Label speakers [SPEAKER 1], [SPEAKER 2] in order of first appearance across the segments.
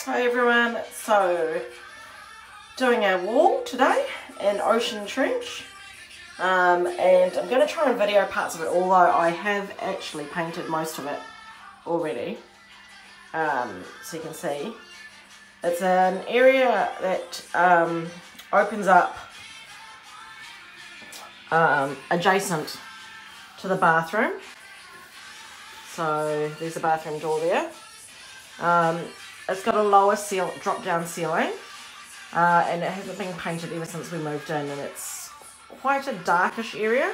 [SPEAKER 1] Hi everyone, so doing our wall today in Ocean Trench, and I'm going to try and video parts of it, although I have actually painted most of it already. So you can see it's an area that opens up adjacent to the bathroom. So there's a bathroom door there. It's got a lower drop-down ceiling, and it hasn't been painted ever since we moved in, and it's quite a darkish area.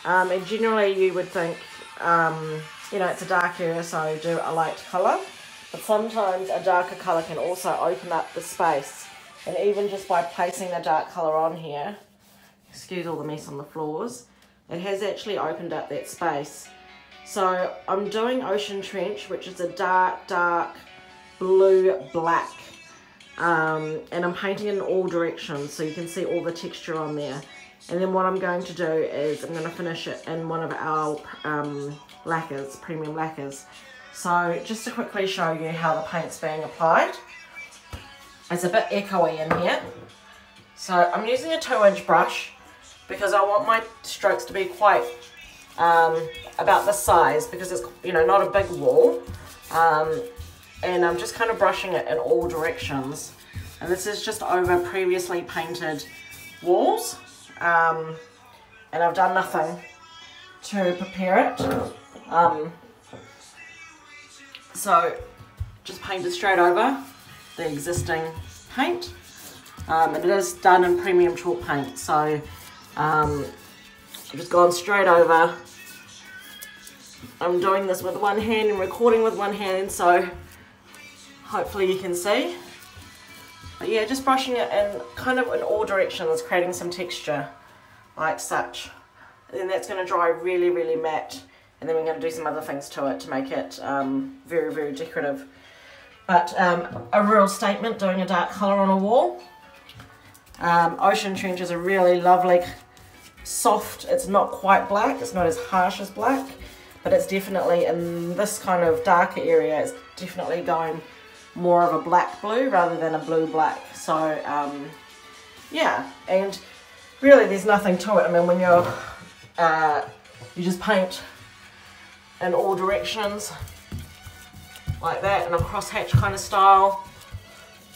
[SPEAKER 1] And generally you would think, it's a dark area, so do a light colour. But sometimes a darker colour can also open up the space. And even just by placing the dark colour on here, excuse all the mess on the floors, it has actually opened up that space. So I'm doing Ocean Trench, which is a dark blue-black. And I'm painting in all directions so you can see all the texture on there. And then what I'm going to do is I'm going to finish it in one of our lacquers, premium lacquers. So just to quickly show you how the paint's being applied. It's a bit echoey in here. So I'm using a 2-inch brush because I want my strokes to be quite about this size, because it's not a big wall. And I'm just kind of brushing it in all directions. And this is just over previously painted walls. And I've done nothing to prepare it. So just painted straight over the existing paint. And it is done in premium chalk paint. So I've just gone straight over. I'm doing this with one hand and recording with one hand, so hopefully you can see. But yeah, just brushing it in kind of in all directions, creating some texture like such. And then that's going to dry really matte, and then we're going to do some other things to it to make it very decorative. But a real statement doing a dark colour on a wall. Ocean Trench is a really lovely soft, it's not quite black, it's not as harsh as black, but it's definitely in this kind of darker area, it's definitely going more of a black blue rather than a blue black. So yeah, and really there's nothing to it. I mean, when you're you just paint in all directions like that in a crosshatch kind of style,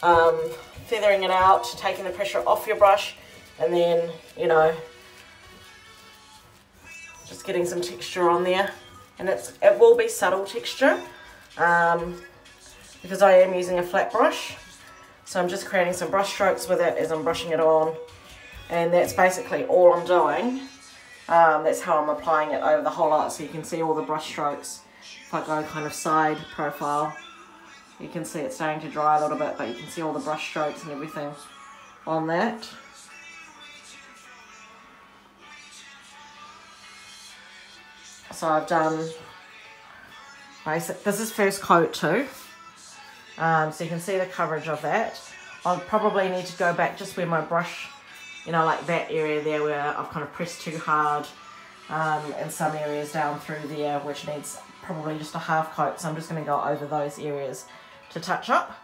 [SPEAKER 1] feathering it out, taking the pressure off your brush, and then just getting some texture on there. And it will be subtle texture because I am using a flat brush, so I'm just creating some brush strokes with it as I'm brushing it on, and that's basically all I'm doing. That's how I'm applying it over the whole lot, so you can see all the brush strokes. If I go kind of side profile, you can see it's starting to dry a little bit, but you can see all the brush strokes and everything on that. So I've done this is first coat too, so you can see the coverage of that. I'll probably need to go back just where my brush, like that area there where I've kind of pressed too hard, and some areas down through there which needs probably just a half coat, so I'm just going to go over those areas to touch up.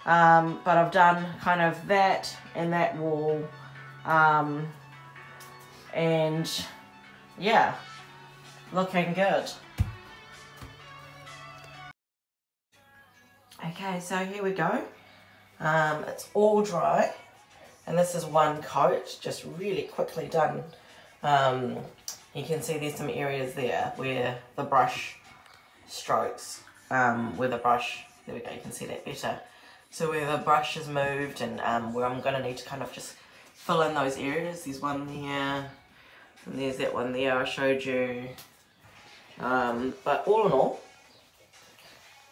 [SPEAKER 1] But I've done kind of that and that wall, and yeah, looking good. Okay, so here we go. It's all dry, and this is one coat, just really quickly done. You can see there's some areas there where the brush strokes, where the brush, there we go, you can see that better. So where the brush is moved, and where I'm going to need to kind of just fill in those areas. There's one there, and there's that one there I showed you. But all in all,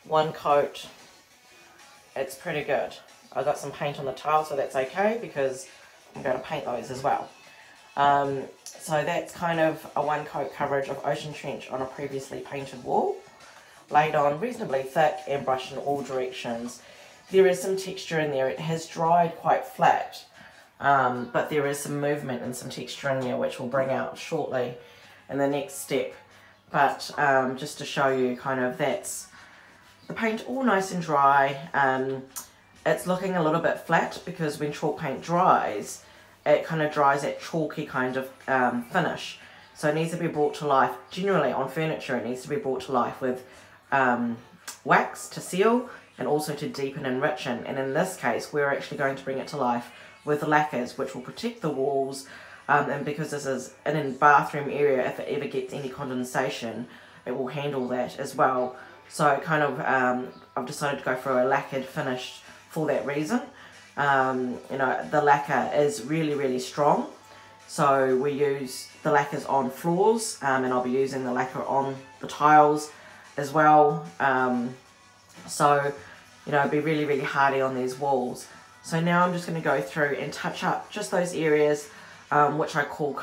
[SPEAKER 1] one coat, it's pretty good. I got some paint on the tile, so that's okay because I'm going to paint those as well. So that's kind of a one coat coverage of Ocean Trench on a previously painted wall, laid on reasonably thick and brushed in all directions. There is some texture in there. It has dried quite flat, but there is some movement and some texture in there which we'll bring out shortly in the next step. But just to show you kind of that's the paint all nice and dry. it's looking a little bit flat because when chalk paint dries, it kind of dries that chalky kind of finish. So it needs to be brought to life. Generally on furniture, it needs to be brought to life with wax to seal and also to deepen and enrichen. And in this case, we're actually going to bring it to life with lacquers, which will protect the walls. And because this is in a bathroom area, if it ever gets any condensation, it will handle that as well. So kind of, I've decided to go for a lacquered finish for that reason. You know, the lacquer is really, really strong. So we use the lacquers on floors, and I'll be using the lacquer on the tiles as well. So, you know, it'll be really, really hardy on these walls. So now I'm just going to go through and touch up just those areas, which I call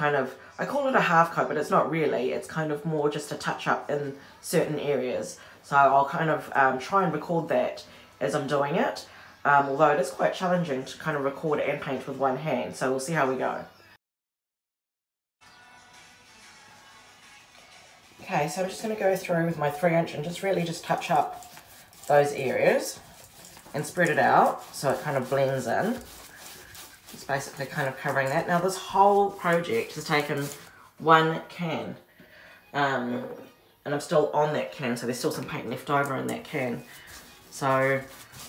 [SPEAKER 1] I call it a half coat, but it's not really. It's kind of more just a touch up in certain areas. So I'll kind of try and record that as I'm doing it, although it is quite challenging to kind of record and paint with one hand. So we'll see how we go. Okay, so I'm just going to go through with my 3-inch and just really just touch up those areas and spread it out so it kind of blends in. It's basically kind of covering that. Now this whole project has taken 1 can, and I'm still on that can, so there's still some paint left over in that can. So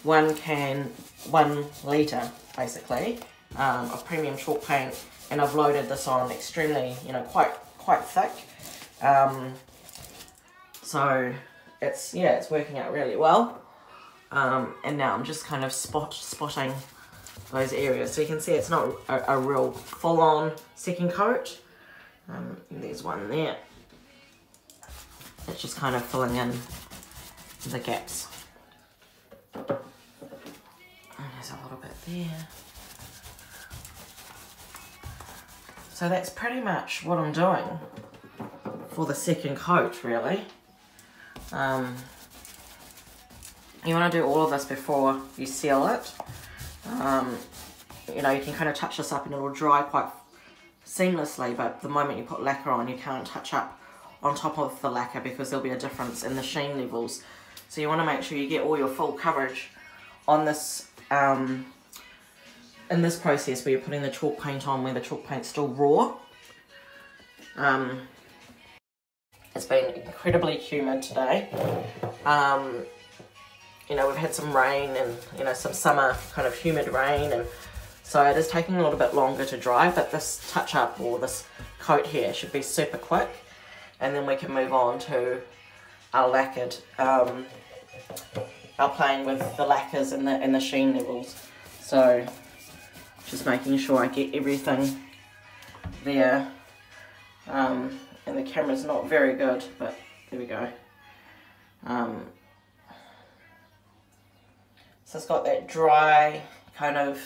[SPEAKER 1] 1 can, 1 litre basically of premium chalk paint, and I've loaded this on extremely, you know, quite thick. So it's working out really well. And now I'm just kind of spotting those areas. So you can see it's not a real full-on second coat. There's one there. It's just kind of filling in the gaps. And there's a little bit there. So that's pretty much what I'm doing for the second coat, really. You want to do all of this before you seal it. You know, you can kind of touch this up and it'll dry quite seamlessly, but the moment you put lacquer on, you can't touch up on top of the lacquer because there'll be a difference in the sheen levels. So you want to make sure you get all your full coverage on this, in this process where you're putting the chalk paint on, where the chalk paint's still raw. It's been incredibly humid today. You know, we've had some rain and, you know, some summer kind of humid rain, and so it is taking a little bit longer to dry, but this touch up or this coat here should be super quick, and then we can move on to our lacquered, our playing with the lacquers and the sheen levels. So just making sure I get everything there, and the camera's not very good, but there we go. So it's got that dry kind of,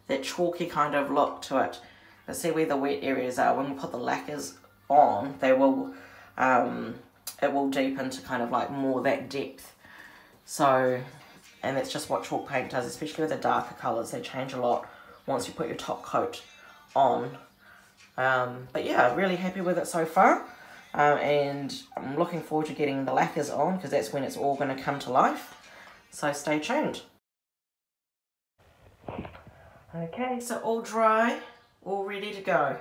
[SPEAKER 1] that chalky kind of look to it. But see where the wet areas are. When we put the lacquers on, they will, it will deepen to kind of like more that depth. So, and that's just what chalk paint does, especially with the darker colours. They change a lot once you put your top coat on. But yeah, really happy with it so far. And I'm looking forward to getting the lacquers on because that's when it's all going to come to life. So stay tuned. Okay, so all dry, all ready to go.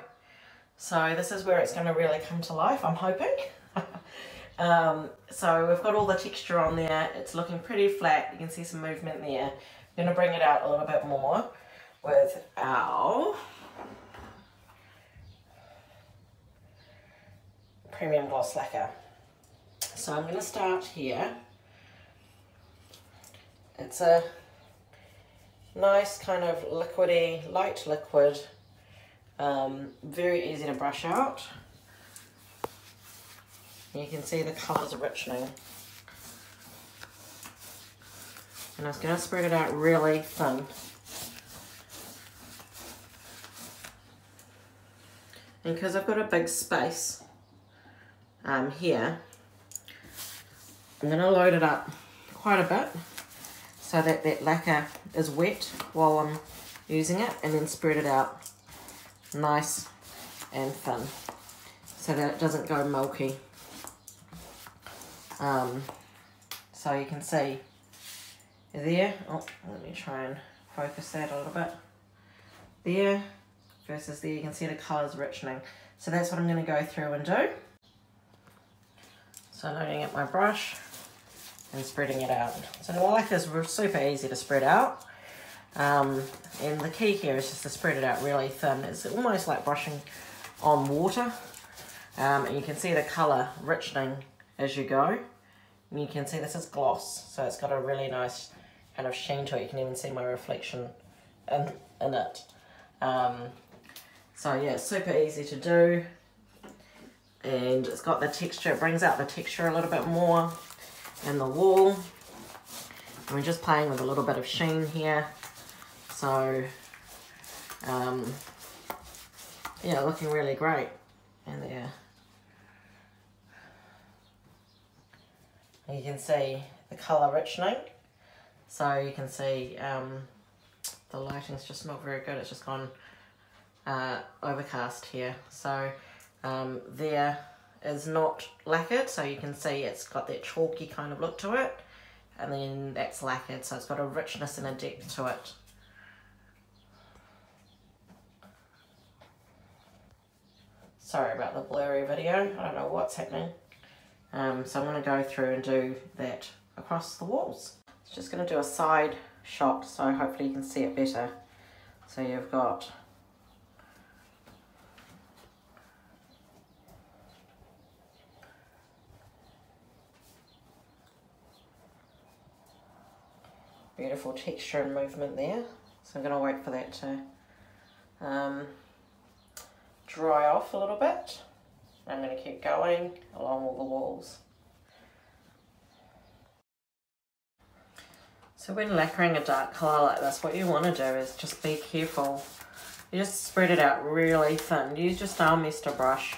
[SPEAKER 1] So this is where it's going to really come to life, I'm hoping. So we've got all the texture on there. It's looking pretty flat. You can see some movement there. I'm going to bring it out a little bit more with our premium gloss lacquer. So I'm going to start here. It's a nice kind of liquidy, light liquid, very easy to brush out. You can see the colours are richening. And I'm going to spread it out really thin. And because I've got a big space here, I'm going to load it up quite a bit so that that lacquer is wet while I'm using it, and then spread it out nice and thin so that it doesn't go milky. So you can see there, oh, let me try and focus that a little bit. There versus there, you can see the colours richening. So that's what I'm going to go through and do. So loading up my brush and spreading it out. So the lacquer is super easy to spread out. And the key here is just to spread it out really thin. It's almost like brushing on water. And you can see the colour richening as you go. And you can see this is gloss, so it's got a really nice kind of sheen to it. You can even see my reflection in it. So yeah, it's super easy to do. And it's got the texture, it brings out the texture a little bit more in the wall. And we're just playing with a little bit of sheen here. So, yeah, looking really great. And there. You can see the colour richening. So you can see the lighting's just not very good. It's just gone overcast here. So there is not lacquered. So you can see it's got that chalky kind of look to it. And then that's lacquered. So it's got a richness and a depth to it. Sorry about the blurry video. I don't know what's happening. So I'm going to go through and do that across the walls. It's just going to do a side shot, so hopefully you can see it better. So you've got beautiful texture and movement there. So I'm going to wait for that to dry off a little bit. I'm going to keep going along all the walls. So when lacquering a dark colour like this, what you want to do is just be careful. You just spread it out really thin. Use your style mister brush.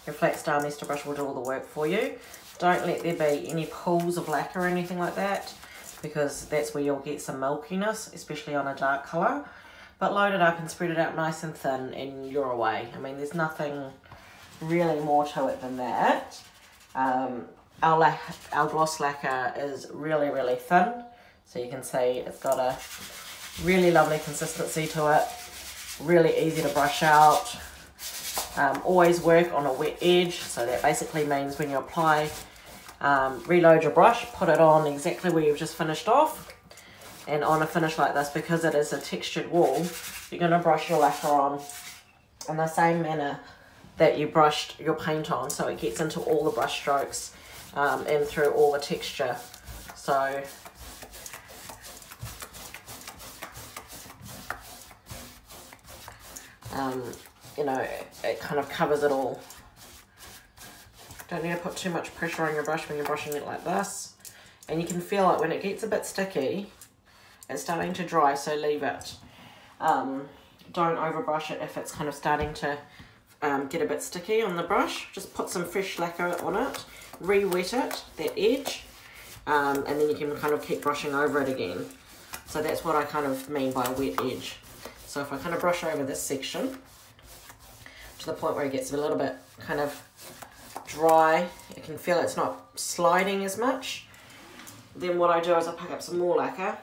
[SPEAKER 1] Your flat style mister brush will do all the work for you. Don't let there be any pools of lacquer or anything like that, because that's where you'll get some milkiness, especially on a dark colour. But load it up and spread it out nice and thin and you're away. I mean, there's nothing really more to it than that. Our gloss lacquer is really, really thin. So you can see it's got a really lovely consistency to it. Really easy to brush out. Always work on a wet edge. So that basically means when you apply, reload your brush, put it on exactly where you've just finished off. And on a finish like this, because it is a textured wall, you're going to brush your lacquer on in the same manner that you brushed your paint on, so it gets into all the brush strokes and through all the texture. So you know, it kind of covers it all. Don't need to put too much pressure on your brush when you're brushing it like this. And you can feel it when it gets a bit sticky, it's starting to dry, so leave it. Don't overbrush it if it's kind of starting to get a bit sticky on the brush. Just put some fresh lacquer on it, re-wet it, that edge, and then you can kind of keep brushing over it again. So that's what I kind of mean by a wet edge. So if I kind of brush over this section to the point where it gets a little bit kind of dry, you can feel it's not sliding as much, then what I do is I pick up some more lacquer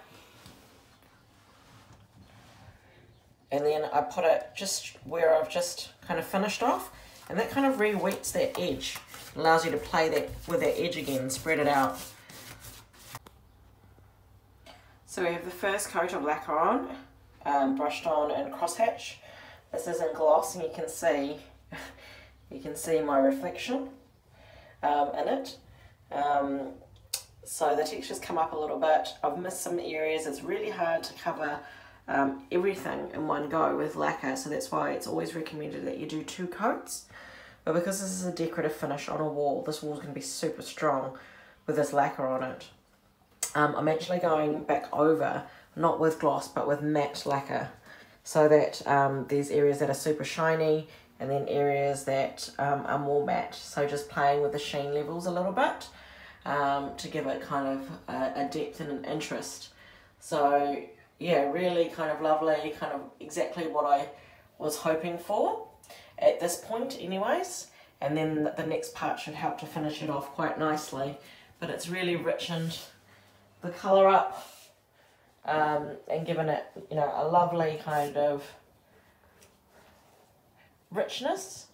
[SPEAKER 1] and then I put it just where I've just kind of finished off, and that kind of re-wets that edge. It allows you to play that with that edge again, spread it out. So we have the first coat of lacquer on, brushed on in crosshatch. This is in gloss, and you can see my reflection in it. So the texture's come up a little bit. I've missed some areas. It's really hard to cover everything in one go with lacquer, so that's why it's always recommended that you do 2 coats. But because this is a decorative finish on a wall, this wall's going to be super strong with this lacquer on it. I'm actually going back over, not with gloss, but with matte lacquer, so that there's areas that are super shiny and then areas that are more matte. So just playing with the sheen levels a little bit to give it kind of a depth and an interest. So yeah, really kind of lovely, kind of exactly what I was hoping for at this point anyways. And then the next part should help to finish it off quite nicely. But it's really richened the colour up and given it, you know, a lovely kind of richness.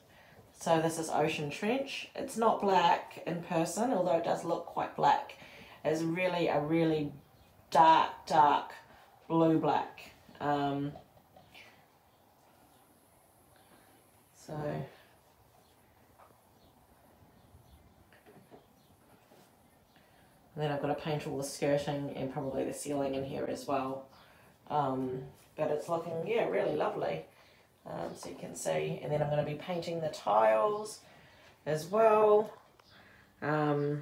[SPEAKER 1] So this is Ocean Trench. It's not black in person, although it does look quite black. It's really a really dark blue black. So and then I've got to paint all the skirting and probably the ceiling in here as well. But it's looking, yeah, really lovely. So you can see, and then I'm going to be painting the tiles as well. So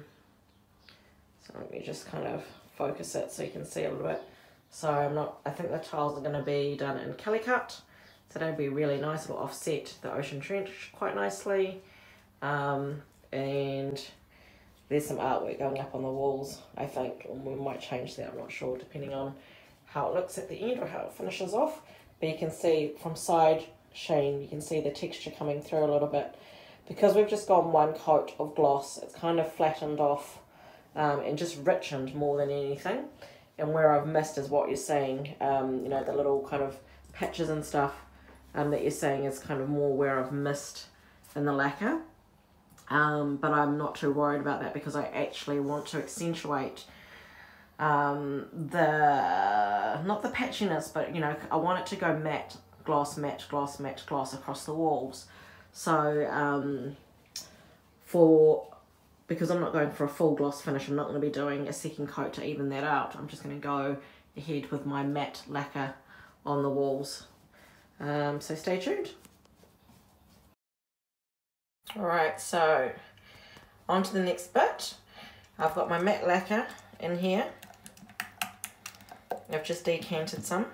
[SPEAKER 1] let me just kind of focus it so you can see a little bit. So I think the tiles are going to be done in Calicut. So that'll be really nice. It'll offset the Ocean Trench quite nicely. And there's some artwork going up on the walls, I think. Or we might change that, I'm not sure, depending on how it looks at the end or how it finishes off. But you can see from side sheen, you can see the texture coming through a little bit. Because we've just gone one coat of gloss, it's kind of flattened off and just richened more than anything. And where I've missed is what you're seeing, you know, the little kind of patches and stuff that you're seeing is kind of more where I've missed in the lacquer. But I'm not too worried about that because I actually want to accentuate not the patchiness, but you know, I want it to go matte, gloss, matte, gloss, matte, gloss across the walls. So because I'm not going for a full gloss finish, I'm not going to be doing a second coat to even that out. I'm just going to go ahead with my matte lacquer on the walls. So stay tuned. Alright, so on to the next bit. I've got my matte lacquer in here. I've just decanted some.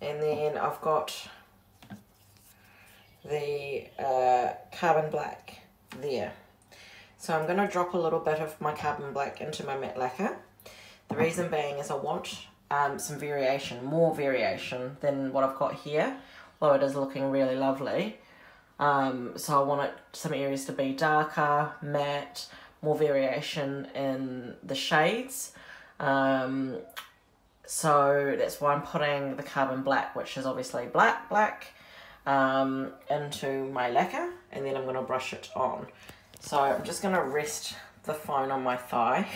[SPEAKER 1] And then I've got the carbon black there. So I'm going to drop a little bit of my carbon black into my matte lacquer. The reason being is I want some variation, more variation than what I've got here, although it is looking really lovely. So I want some areas to be darker, matte, more variation in the shades. So that's why I'm putting the carbon black, which is obviously black, into my lacquer, and then I'm going to brush it on. So I'm just going to rest the phone on my thigh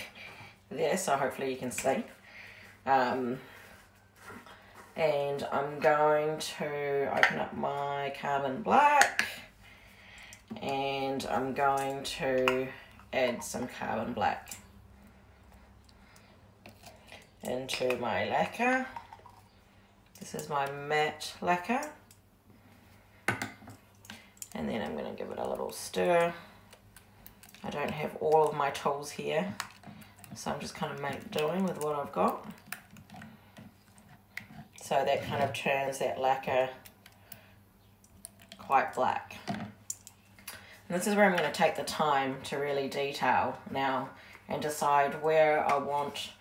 [SPEAKER 1] there, so hopefully you can see. And I'm going to open up my carbon black, and I'm going to add some carbon black into my lacquer. This is my matte lacquer, and then I'm going to give it a little stir. I don't have all of my tools here, so I'm just kind of doing with what I've got. So that kind of turns that lacquer quite black. And this is where I'm going to take the time to really detail now and decide where I want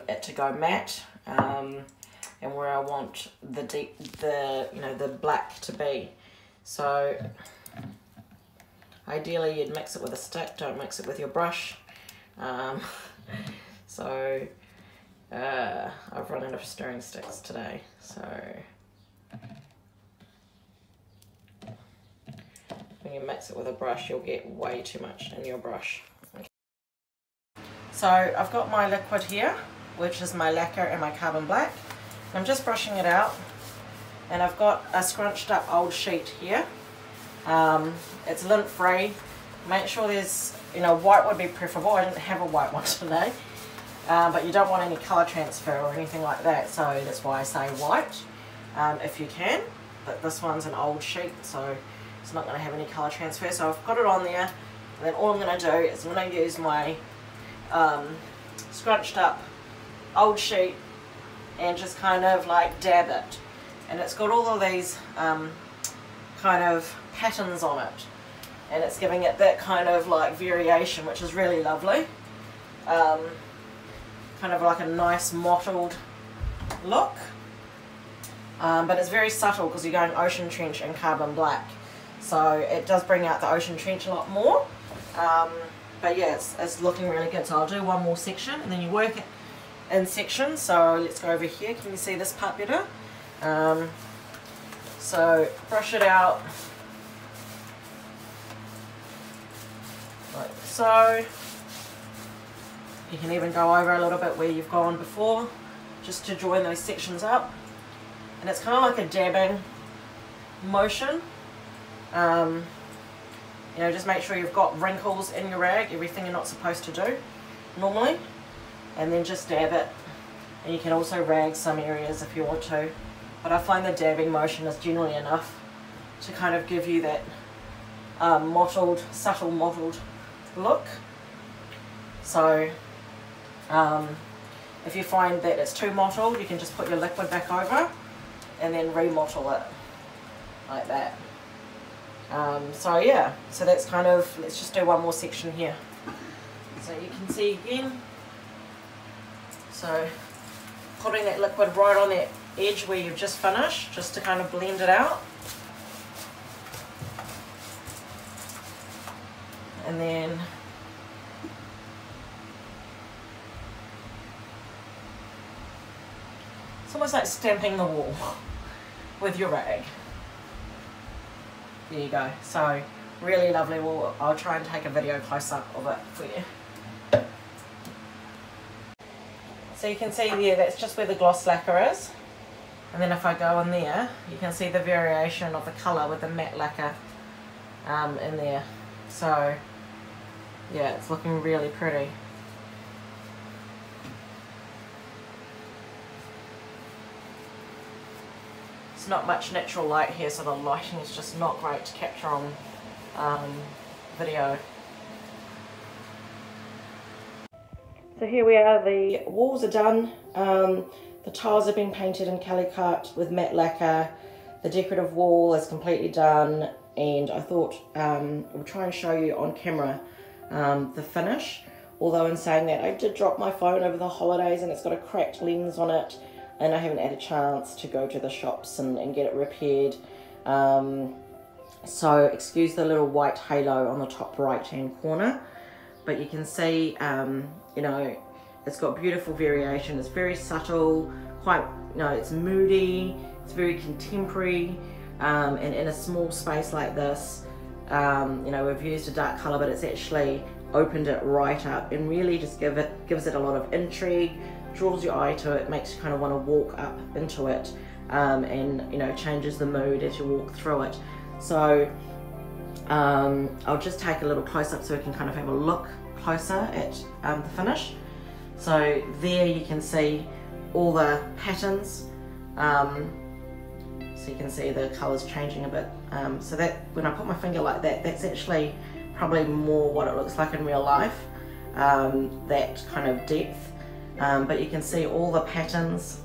[SPEAKER 1] it to go matte, and where I want the black to be. So ideally you'd mix it with a stick, don't mix it with your brush. So I've run out of stirring sticks today, so when you mix it with a brush you'll get way too much in your brush. Okay. So I've got my liquid here, which is my lacquer and my carbon black. I'm just brushing it out, and I've got a scrunched up old sheet here. It's lint free. Make sure there's, you know, white would be preferable. I didn't have a white one today, but you don't want any colour transfer or anything like that, so that's why I say white if you can. But this one's an old sheet, so it's not going to have any colour transfer. So I've got it on there, and then all I'm going to do is I'm going to use my scrunched up old sheet and just kind of like dab it. And it's got all of these kind of patterns on it, and it's giving it that kind of like variation, which is really lovely. Kind of like a nice mottled look, but it's very subtle because you're going Ocean Trench and carbon black, so it does bring out the Ocean Trench a lot more. But yeah, it's looking really good. So I'll do one more section, and then you work it in sections. So let's go over here. Can you see this part better? So brush it out like so. You can even go over a little bit where you've gone before, just to join those sections up. And it's kind of like a dabbing motion. You know, just make sure you've got wrinkles in your rag, everything you're not supposed to do normally, and then just dab it. And you can also rag some areas if you want to, but I find the dabbing motion is generally enough to kind of give you that mottled, subtle mottled look. So if you find that it's too mottled, you can just put your liquid back over and then remottle it like that. So yeah, so that's kind of, let's just do one more section here. So you can see again, so putting that liquid right on that edge where you've just finished, just to kind of blend it out. And then it's almost like stamping the wall with your rag. There you go. So really lovely wool. I'll try and take a video close up of it for you. So you can see there, that's just where the gloss lacquer is. And then if I go in there, you can see the variation of the colour with the matte lacquer in there. So yeah, it's looking really pretty. It's not much natural light here, so the lighting is just not great to capture on video. So here we are, the walls are done, the tiles have been painted in calicut with matte lacquer, the decorative wall is completely done, and I thought I'll try and show you on camera the finish. Although in saying that, I did drop my phone over the holidays and it's got a cracked lens on it, and I haven't had a chance to go to the shops and get it repaired. So excuse the little white halo on the top right hand corner, but you can see you know, it's got beautiful variation. It's very subtle, quite, you know, it's moody, it's very contemporary, and in a small space like this, you know, we've used a dark color, but it's actually opened it right up and really just gives it a lot of intrigue, draws your eye to it, makes you kind of want to walk up into it, and you know, changes the mood as you walk through it. So I'll just take a little close up so we can kind of have a look closer at the finish. So there you can see all the patterns, so you can see the colours changing a bit. So that when I put my finger like that, that's actually probably more what it looks like in real life, that kind of depth. But you can see all the patterns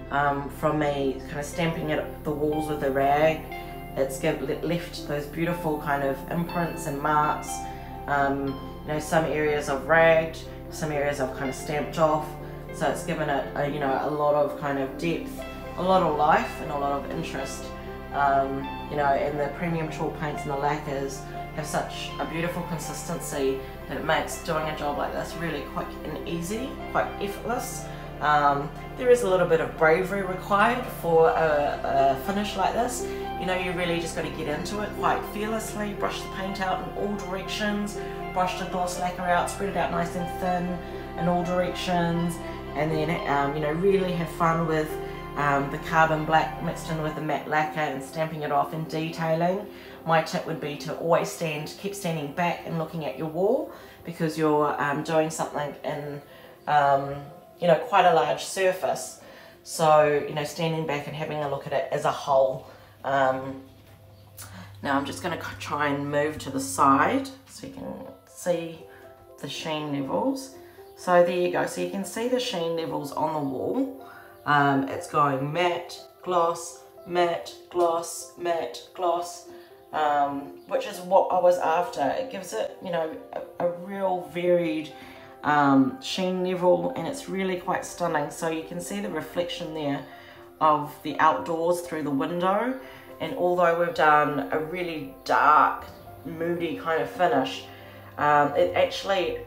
[SPEAKER 1] from me kind of stamping it the walls with the rag. It's left those beautiful kind of imprints and marks. You know, some areas I've ragged, some areas I've kind of stamped off. So it's given it a, you know, a lot of kind of depth, a lot of life and a lot of interest. You know, and the premium chalk paints and the lacquers have such a beautiful consistency that it makes doing a job like this really quick and easy, quite effortless. There is a little bit of bravery required for a finish like this. You know, you really just got to get into it quite fearlessly, brush the paint out in all directions, brush the gloss lacquer out, spread it out nice and thin in all directions, and then you know, really have fun with the carbon black mixed in with the matte lacquer and stamping it off and detailing. My tip would be to always keep standing back and looking at your wall, because you're doing something in you know, quite a large surface. So, you know, standing back and having a look at it as a whole. Now I'm just going to try and move to the side so you can see the sheen levels. So there you go. So you can see the sheen levels on the wall. It's going matte, gloss, matte, gloss, matte, gloss, which is what I was after. It gives it, you know, a real varied sheen level, and it's really quite stunning. So you can see the reflection there of the outdoors through the window, and although we've done a really dark, moody kind of finish, it actually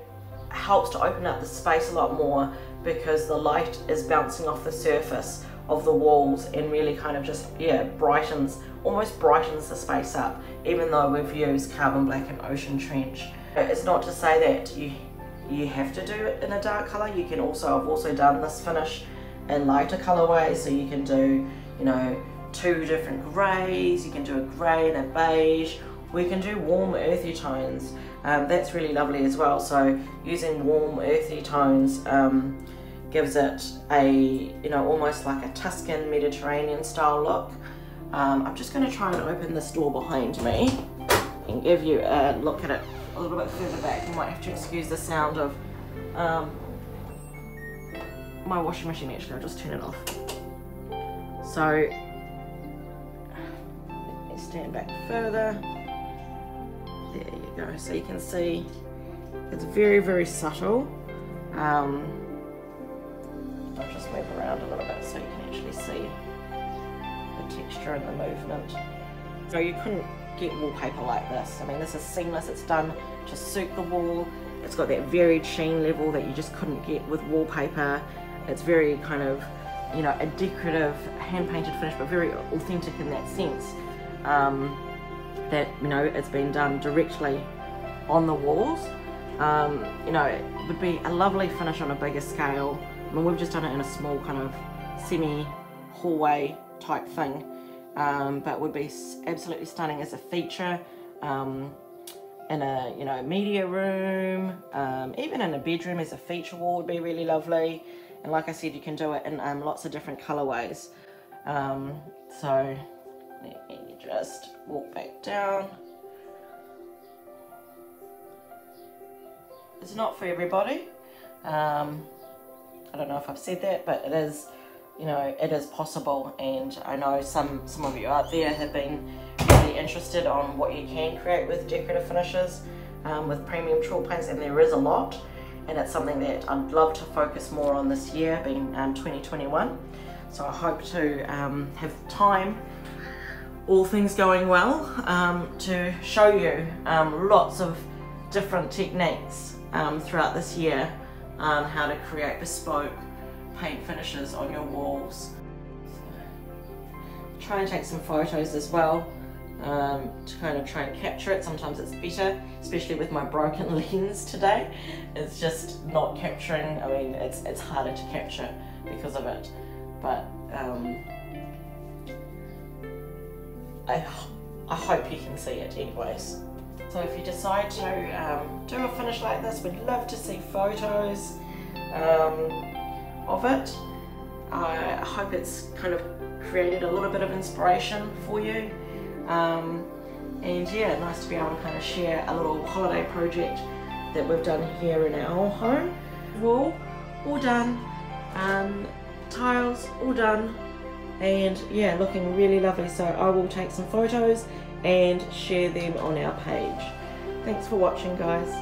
[SPEAKER 1] helps to open up the space a lot more because the light is bouncing off the surface of the walls and really kind of just, yeah, almost brightens the space up, even though we've used carbon black and ocean trench. It's not to say that you have to do it in a dark color. You can also, I've also done this finish in lighter colorways, so you can do, you know, 2 different grays, you can do a gray and a beige, we can do warm earthy tones. That's really lovely as well. So using warm earthy tones gives it a, you know, almost like a Tuscan Mediterranean style look. I'm just going to try and open this door behind me and give you a look at it a little bit further back. You might have to excuse the sound of my washing machine. Actually, I'll just turn it off. So let me stand back further. There you go. So you can see it's very, very subtle. I'll just move around a little bit so you can actually see the texture and the movement. So you couldn't get wallpaper like this. I mean, this is seamless. It's done to suit the wall. It's got that varied sheen level that you just couldn't get with wallpaper. It's very kind of, you know, a decorative hand-painted finish, but very authentic in that sense. That, you know, it's been done directly on the walls. You know, it would be a lovely finish on a bigger scale. I mean, we've just done it in a small kind of semi-hallway type thing, but would be absolutely stunning as a feature in a, you know, media room, even in a bedroom as a feature wall would be really lovely. And like I said, you can do it in lots of different colorways. So let me just walk back down. It's not for everybody. I don't know if I've said that, but it is, you know, it is possible, and I know some of you out there have been really interested on what you can create with decorative finishes with premium chalk paints, and there is a lot, and it's something that I'd love to focus more on this year, being 2021. So I hope to have time, all things going well, to show you lots of different techniques throughout this year on how to create bespoke paint finishes on your walls. Try and take some photos as well to kind of try and capture it. Sometimes it's better, especially with my broken lens today. It's just not capturing. I mean, it's harder to capture because of it, but I hope you can see it anyways. So if you decide to do a finish like this, we'd love to see photos of it. I hope it's kind of created a little bit of inspiration for you. And yeah, nice to be able to kind of share a little holiday project that we've done here in our home. Wall all done, tiles all done, and yeah, looking really lovely. So I will take some photos and share them on our page. Thanks for watching, guys.